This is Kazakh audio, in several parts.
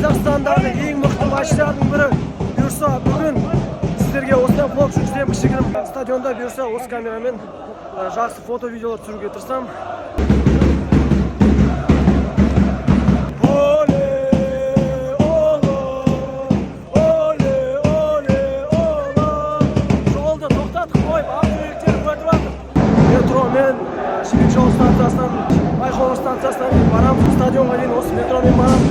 Қазақстандағы ең мықты матчтардың бірі. Бұйырса бүгін сіздерге осындай влог жүргіземін. Кішігірім стадионда бұйырса осы камерамен жақсы фото видеолар түсіруге тырысамын. Метромен Жібек жол станциясынан Байқоңыр станциясынан барамыз, стадионға дейін осы метромен барамыз.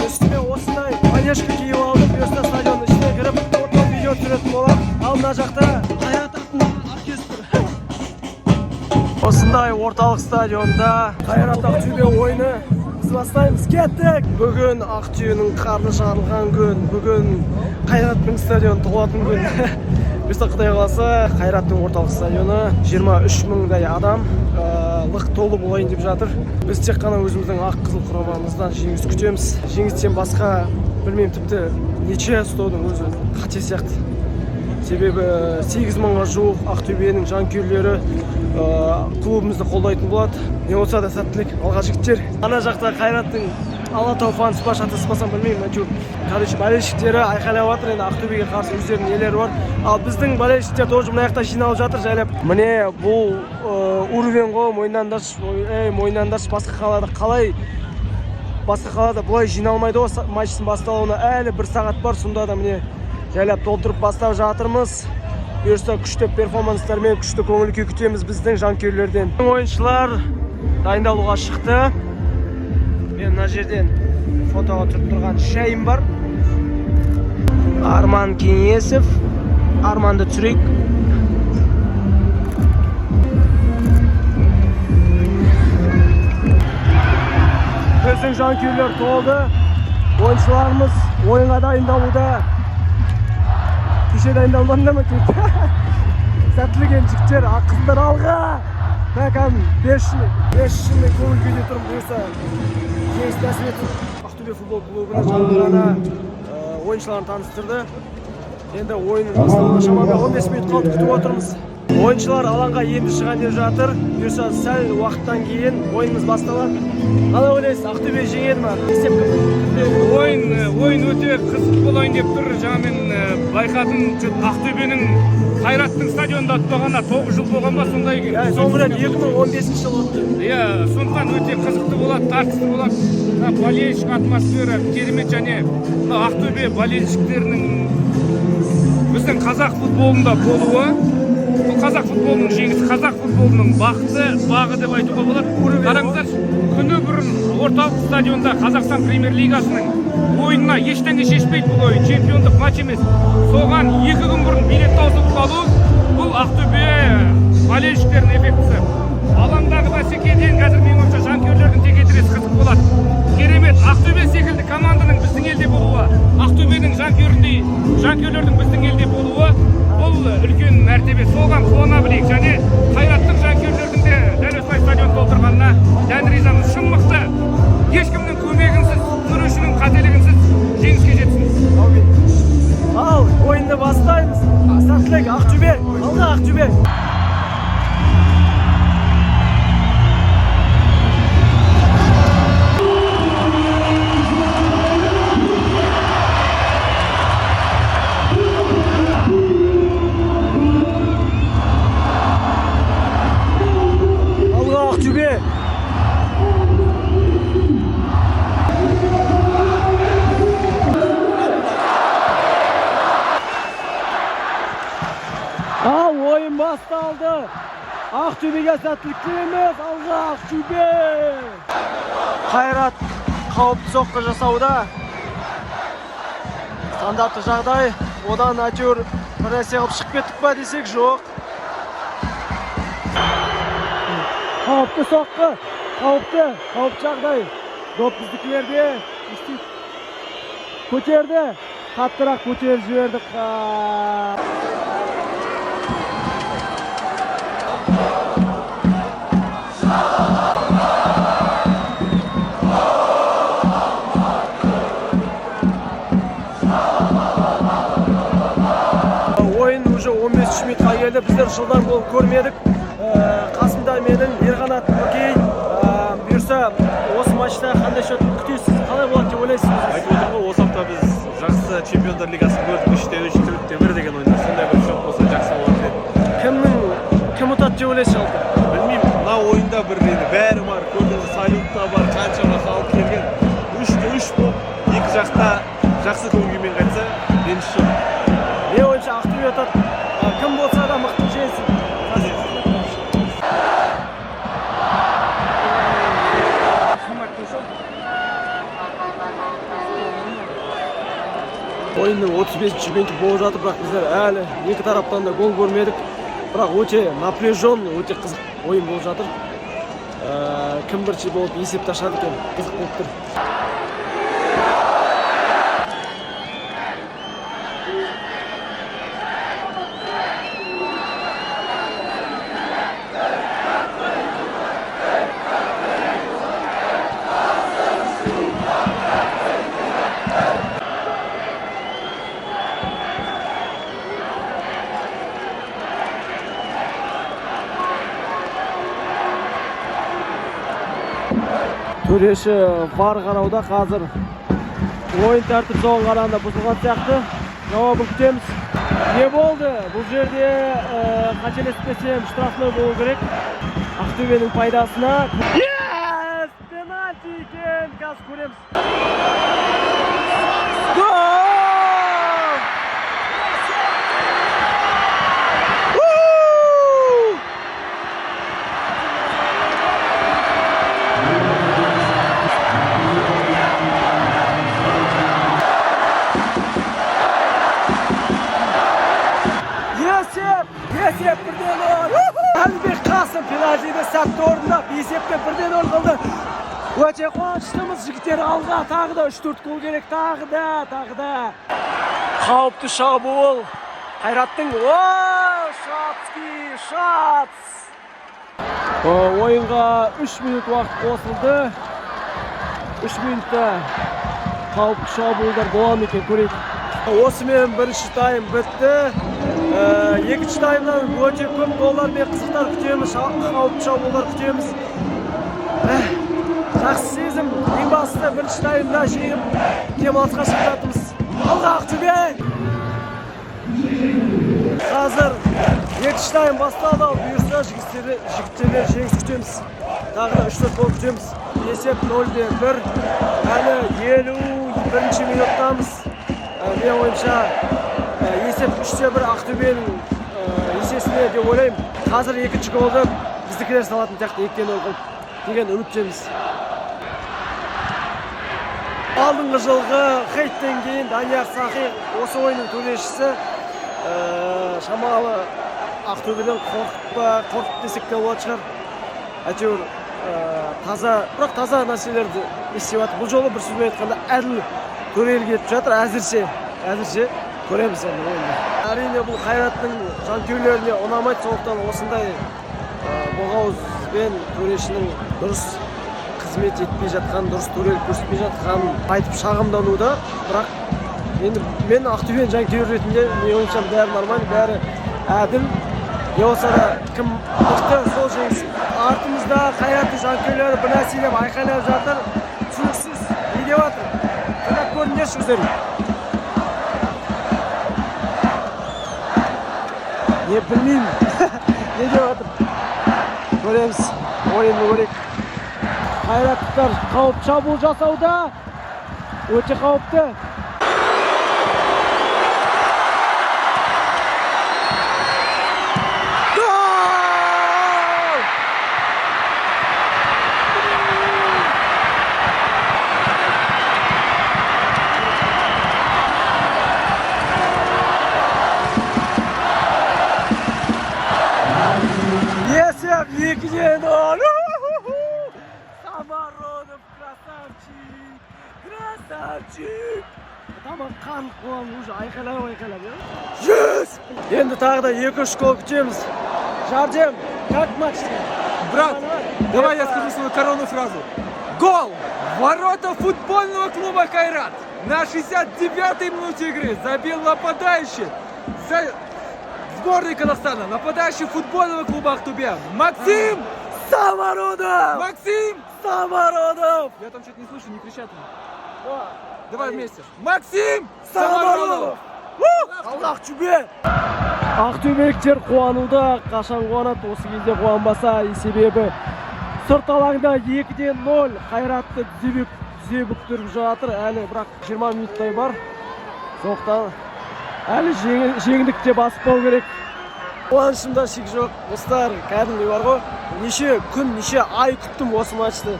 Üstüme osындай манежка киіп алдым. Бұйырса стадионның ішіне кіріп фото видео түсіретін боламын. Ал мына жақта Қайрат атындағы оркестр. Осындай орталық стадионда Қайрат Ақтөбе ойыны біз бастаймыз. Кеттік! Бүгін Ақтөбенің қарны жарылған күн. Бүгін Қайраттың стадионы толатын күн. Бұйырса Құдай қаласа Қайраттың орталық стадионы 23 мыңдай адам лық толы болайын деп жатыр. Біз тек қана өзіміздің ақ қызыл құрамамыздан жеңіс күтеміз. Жеңістен басқа білмеймін, тіпті неше ұстаудың өзі қате сияқты. Себебі 8 мыңға жуық Ақтөбенің жанкүйерлері клубымызды қолдайтын болады. Не болса да сәттілік, алға жігіттер. Ана жақта Қайраттың Алатау фансы бар, шатаспасам білмеймін. Короче, болельщиктері айқайлап жатыр. Енді Ақтөбеге қарсы өздерінің нелері бар. Ал біздің болельщиктер тоже мына жақта жиналып жатыр, жайлап. Міне бұл уровень ғой, мойнандаршы басқа қалада қалай? Басқа қалада бұлай жиналмайды ғой, матчтың басталуына әлі 1 сағат бар. Сонда да міне жайлап толтырып бастап жатырмыз. Бұйырса күшті перформанстармен күшті көңіл күй күтеміз біздің жанкүйерлерден. Ойыншылар дайындалуға шықты. Мен мына жерден фотоға тұрып тұрған шайым бар. Арман Кеңесов, Арманды түсірейік. Біздің жанкүйерлер толды. Ойыншыларымыз ойынға дайындалуда. Кеше дайындалмағанда ма кетті? Сәттілік жігіттер, қыздар алға. Бәкәм 5 жылмен көңіл күйде тұрып бұйырса жеңіс нәсіп етсін. Ақтөбе футбол клубының жаңғырана ойыншыларын таныстырды. Енді ойынның басталуына шамамен 15 минут қалды, күтіп отырмыз. Ойыншылар алаңға енді шығайын деп жатыр. Бұйырса сәл уақыттан кейін ойынымыз басталады. Қалай ойлайсыз, Ақтөбе жеңеді ме? Ойын өте қызық болайын деп тұр. Жаңа мен байқадым, Ақтөбенің Қайраттың стадионында ұтпағанына 9 жыл болған ба, сондай екен. Соңғы рет 2015 жыл өтті. Сондықтан өте қызықты болады, тартысты болады. Болельщик атмосфера керемет, және Ақтөбе болельщиктерінің біздің қазақ футболында болуы, бұл қазақ футболының жеңісі, қазақ футболының бағы деп айтуға болады. Қараңыздар, күні бұрын орталық стадионда Қазақстан премьер-лигасының ойынына ештеңе шешпейді бұл ойын. Чемпиондық матч емес. Соған 2 күн бұрын билет таусылып қалу, бұл Ақтөбе болельщиктерінің эффектісі. Алаңдағы бәсекеден қазір менің ойымша жанкүйерлердің текетіресі қызық болады. Керемет, Ақтөбе секілді команданың біздің елде болуы, Ақтөбенің жанкүйерлердің біздің елде болуы, бұл үлкен мәртебе. Соған қуана білейік, және Қайраттың жанкүйерлердің де дәл осылай стадион толтырғанына дән ризамыз. Шын мықты, ешкімнің көмегінсіз, төрешінің қателігінсіз жеңіске жетсін. Ал ойынды бастаймыз. Сәттілік, Ақтөбе, алға Ақтөбе. Oyun басталды. Ақтөбеге сәттілік тілейміз. Алға Ақтөбе! Қайрат қауіпті соққы жасауда. Стандартты жағдай. Одан әйтеуір бір нәрсе қылып шығып кеттік па десек жоқ. Қауіпті соққы. Қауіпті жағдай. Доп біздікілерде. Көтерді. Қаттырақ көтеріп жібердік. Ойын уже 15 минутқа келді. Біздер жылдан гол көрмедік. Қасымда менің Ерқанат Нұркей. Бұйырса, осы матчта қандай шот күтесіз? Қалай болады деп ойлайсыз? Айтып отырмын ғой, осы апта біз жақсы чемпиондар лигасын көрдік. 3-3 деген ойында сондай бір шот болса жақсы болады дедім. Кім ұтады деп ойлайсыз жалпы? Білмеймін, мына ойында бір бәрі бар, көрдіңіз, салютта бар, қаншама халық келген. 3-3 болып, екі жақта жақсы көңілмен қайтса, енші. Мен ойымша Ақтөбе ұтады. Кім болса да мықты жеңсін. Ойынның 35 минуты болып жатыр, бірақ біздер әлі екі тараптан да гол көрмедік. Бірақ өте напряжен, өте қызық ойын болып жатыр. Кім бірінші болып есепті ашады екен, қызық болып тұр. Төреші бар қарауда, қазір ойын тәртіп соған қарағанда бұзылған сияқты. Жауабын күтеміз. Не болды? Бұл жерде қателеспесем штрафной болу керек. Ақтөбенің пайдасына. Пенальти екен. Қазір көреміз. Гол! Есеп 1-0. Әлібек Қасым пенальтиді сәтті орындап, есепте 1-0 қылды. Өте қуаныштымыз, жігіттер алға, тағы да 3-4 гол керек, тағы да. Қауіпті шабуыл. Қайраттың шатс. Ойынға 3 минут уақыт қосылды. 3 минутта қауіпті шабуылдар бола ма екен, көрейік. Осымен бірінші тайм бітті. Екінші таймнан өте көп голдар мен қызықтар күтеміз, қауіпті шабуылдар күтеміз. Жақсы сезім. Ең басында бірінші таймда жеңіп демалысқа шығып жатырмыз. Алға Ақтөбе! Қазір екінші тайм басталды. Бұйырса жігіттерден жеңіс күтеміз. Тағы да 3-4 гол күтеміз. Есеп 0-1. Әлі 51-ші минуттамыз. Мен ойымша есеп 3-1 Ақтөбенің есесіне деп ойлаймын. Қазір екінші голды біздікілер салатын тәқті 2-0 қылып деген үміттеміз. Алдыңғы жылғы хейттен кейін Данияр Сахи осы ойынның төрешісі. Шамалы Ақтөбеден қорқып десек те болады шығар. Әйтеуір бірақ таза нәрселерді естіп жатыр. Бұл жолы бір сөзбен айтқанда әділ төрелік етіп жатыр. Әзірше көреміз енді ойында. Әрине бұл Қайраттың жанкүйерлеріне ұнамайды, сондықтан осындай боғауызбен төрешінің дұрыс қызмет етпей жатқан, дұрыс төрелік көрсетпей жатқан айтып шағымдануда. Бірақ мен Ақтөбенің жанкүйері ретінде менің ойымша бәрі нормально, бәрі әділ. Не болса да кім мықты сол жеңсін. Артымызда Қайраттың жанкүйерлері бір нәрсе деп айқайлап жатыр. Түсініксіз не деп жатыр? Тыңдап көріңдерші өздерің. Не білмеймін. Не деп жатыр? Көреміз. Ойынды көрейік. Қайраттықтар қауіпті шабуыл жасауда. Өте қауіпті. Красавчик! Tamam kan kovan уже ayqalab ya. Yes! Endi tag'da 2-3 gol kutamiz. Jardem, как матч? Брат, давай я скажу свою коронную фразу. Гол! Ворота футбольного клуба «Кайрат». На 69-й минуте игры забил нападающий сборной Казахстана, нападающий футбольного клуба «Ахтубе» Максим Самородов! Максим! Самородов! Я там что-то не слышу, не кричат. О, Давай вместе. Максим Самородов! Аллах чүбе! Ақтөбеліктер қуануда, қашан қуанады, осы кезде қуанбаса, себебі сырт алаңда 2-0 Қайратты тізе бүктіріп жатыр. Әлі бірақ 20 минуттай бар. Соқтан әлі жеңдікте баспау керек. Қуанышымда шек жоқ. Достар, кәдімгі бар ғой. Неше күн, неше ай күттім осы матчты.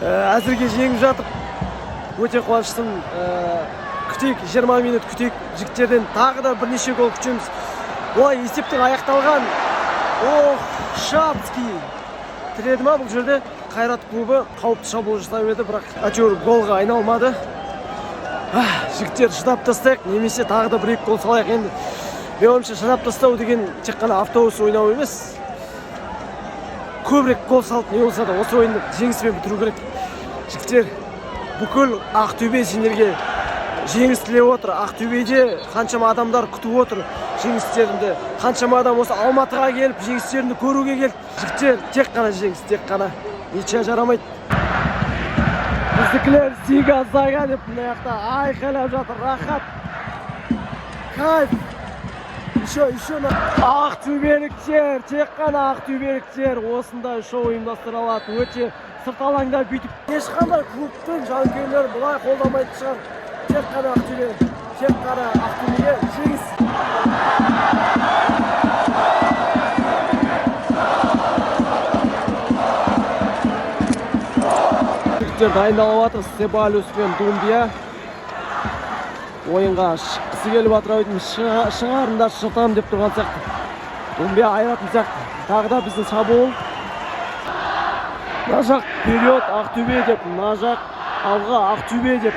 Әзірге жеңіп жатып, өте қуаныштым. Күтейік, 20 минут күтейік. Жігіттерден тағы да бірнеше гол күтеміз. Олай есептің аяқталған. Шапский тіреді ма бұл жерде? Қайрат клубы қауіпті шабуыл жасап еді, бірақ әйтеуір голға айналмады. Жігіттер шыдап тастайық, немесе тағы да 1-2 гол салайық енді. Мен ойымша шыдап тастау деген тек қана автобус ойнау емес. Көбірек гол салып не болса да осы ойынды жеңіспен бітіру керек. Жігіттер, бүкіл Ақтөбе сендерге жеңіс тілеп отыр. Ақтөбеде қаншама адамдар күтіп отыр жеңістерінде. Қаншама адам осы Алматыға келіп жеңістерді көруге келді. Жігіттер, тек қана жеңіс, тек қана. Ничего жарамайды. Біздікілер сига зага деп мына жақта айқайлап жатыр. Рахат. Кайф. Еще Ақтөбеліктер, тек қана Ақтөбеліктер осындай шоу ұйымдастыра алады. Өте сырт алаңда бүйтіп ешқандай клубтың жанкүйерлері бұлай қолдамайды шығар. Тек қана Ақтөбе, тек қана Ақтөбеге жеңіс. Жігіттер дайындалып жатыр. Себалиус пен Думбия ойынға шыққысы келіп жатыр. Шығарында шытам деп тұрған сияқты. Думбия айратын сияқты. Тағы да біздің шабуыл. Мына жақ вперед Ақтөбе деп, мына жақ алға Ақтөбе деп.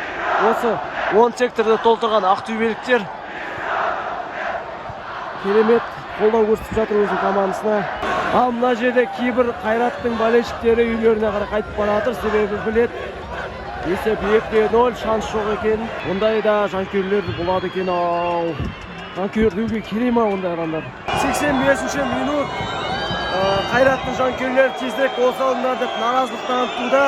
Осы 10 секторды толтырған ақтөбеліктер керемет қолдау көрсетіп жатыр өзінің командасына. Ал мына жерде кейбір Қайраттың болельшіктері үйлеріне қарай қайтып бара жатыр, себебі білет. Есеп 2-0, шанс жоқ екен. Ондайда жанкүйерлер болады екен ау. Жанкүйер деуге келе ма ондай адамдар? 85-ші минут. Қайраттың жанкүйерлері тезірек гол салыңдар деп наразылық танытуда.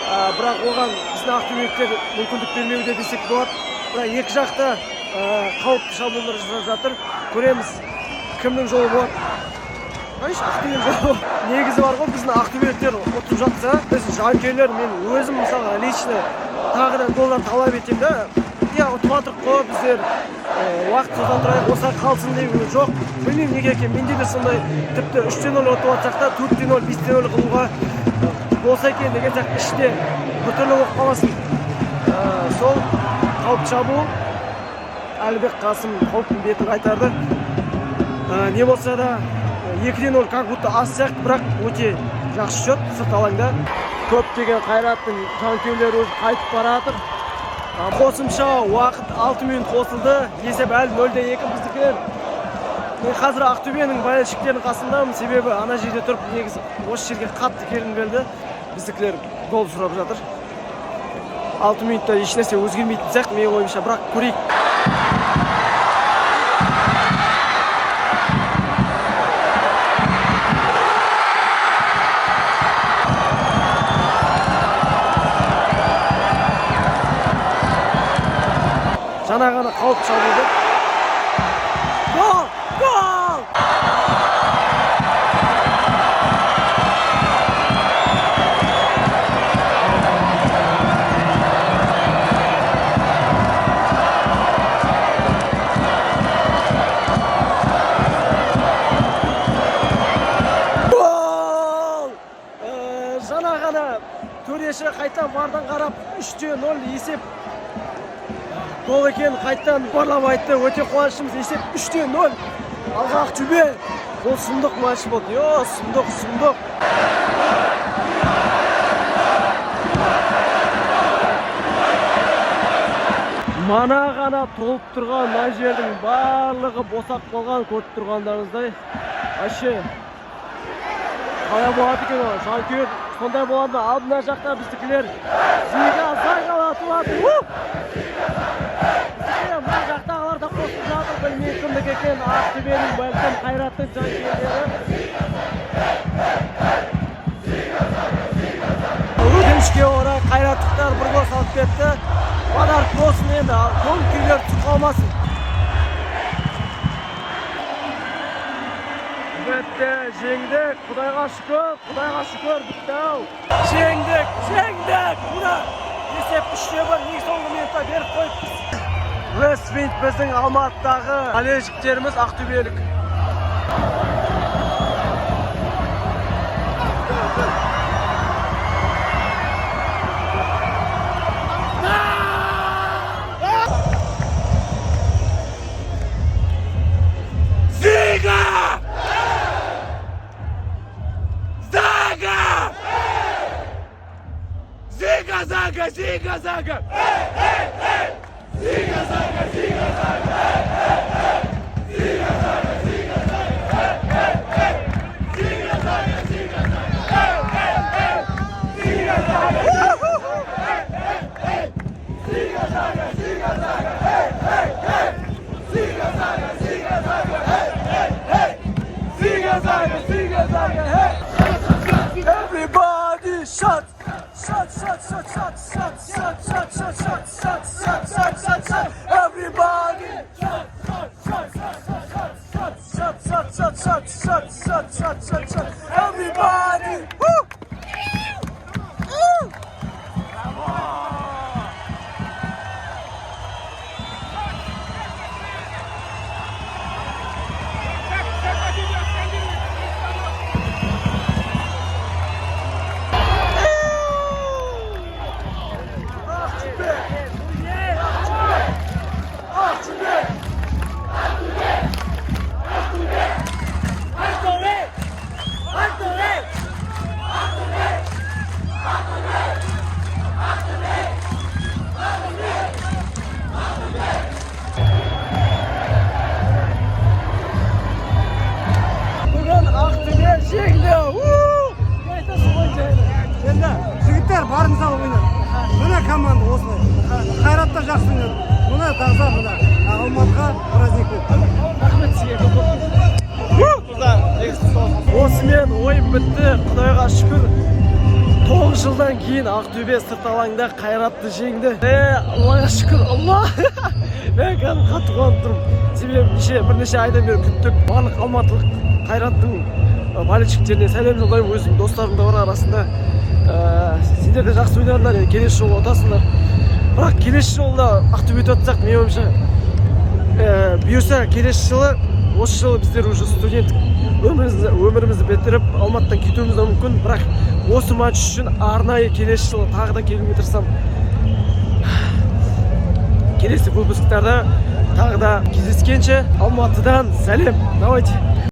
Бірақ оған біздің ақтөбеліктер мүмкіндік бермеуде десек болады. Бірақ екі жақта қауіпті шабуылдар жасап жатыр. Көреміз кімнің жолы болады. Ақтөбе жолы. Негізі бар ғой, біздің ақтөбеліктер отырып жатса, біз жанкүйерлер, мен өзім мысалға лично тағы да голдан талап етем да. Ұтып жатырық қой, біздер уақыт содан тұрайық, осылай қалсын деп жоқ. Білмеймін неге екен, менде де сондай тіпті 3-0 ұтып жатсақ та 4-0, 5-0 қылуға болса екен деген сияқты іште бүтірлі болып қаласын. Сол қауіпті шабуыл. Әлібек Қасым қауіптің бетін қайтарды. Не болса да 2-0 как будто аз сияқты, бірақ өте жақсы шөт сырт алаңда. Көптеген Қайраттың жанкүйерлері өзі қайтып бара жатыр. Қосымша уақыт 6 минут қосылды. Есеп әлі 0-2 біздікілер. Мен қазір Ақтөбенің болельшіктерінің қасындамын, себебі ана жерде тұрып негізі осы жерге қатты келгім келді. Біздікілер гол сұрап жатыр. 6 минутта ешнәрсе өзгермейтін сияқты менің ойымша, бірақ көрейік. Жаңа ғана қауіп шабылды. Гол! Гол! Гол! Жаңа ғана төреші қайтан бардан қарап 3-0 есеп гол екен, қайттан барлап айтты. Өте қуанышымыз, есеп 3-0. Алға Ақтөбе. Бұл сұмдық матч болды. Сұмдық. Мана ғана толып тұрған мына жердің барлығы босап қалған, көріп тұрғандарыңыздай. Вообще қалай болады екен ол? Жанкүйер сондай болады. Ал мына жақта біздікілер Зига Загалатып жатыр. Мына жақтағылар да қосып жатыр. Білмей кімдік екен, Ақтөбенің бәлкім Қайраттың жанкүйерлері. Өкінішке орай қайраттықтар бір гол салып кетті. Бадарып болсын енді, көңіл күйлер түсіп қалмасын. Бітті, жеңдік, Құдайға шүкір бітті-ау. Жеңдік. Мына есеп 3-1, ең соңғы минутта беріп қойып. Вествинд біздің Алматыдағы болельшіктеріміз ақтөбелік. Ziga Zaga! Everybody shut! Everybody! Everybody! Woo! Барымызға ойнады. Мына команда осылай. Қайратта жақсы ойнады. Мына таза, мына Алматыға праздник болды. Рахмет сізге көп. Осымен ойын бітті. Құдайға шүкір. 9 жылдан кейін Ақтөбе сырт алаңда Қайратты жеңді. Аллаға шүкір, Алла! Мен қазір қатты қуанып тұрмын. Себебі бірнеше айдан бері күттік. Барлық алматылық Қайраттың болельшіктеріне сәлем жолдаймын. Өзім достарым да бар арасында. Сендер де жақсы ойнадыңдар, келесі жолы ұтасыңдар. Бірақ келесі жолда Ақтөбеде ұтсақ, мен ойымша бұйырса келесі жылы, осы жылы біздер уже студент өмірімізді бітіріп Алматыдан кетуіміз де мүмкін. Бірақ осы матч үшін арнайы келесі жылы тағы да келуге тырысам. Келесі выпусктарда тағы да кездескенше Алматыдан сәлем. Давайте.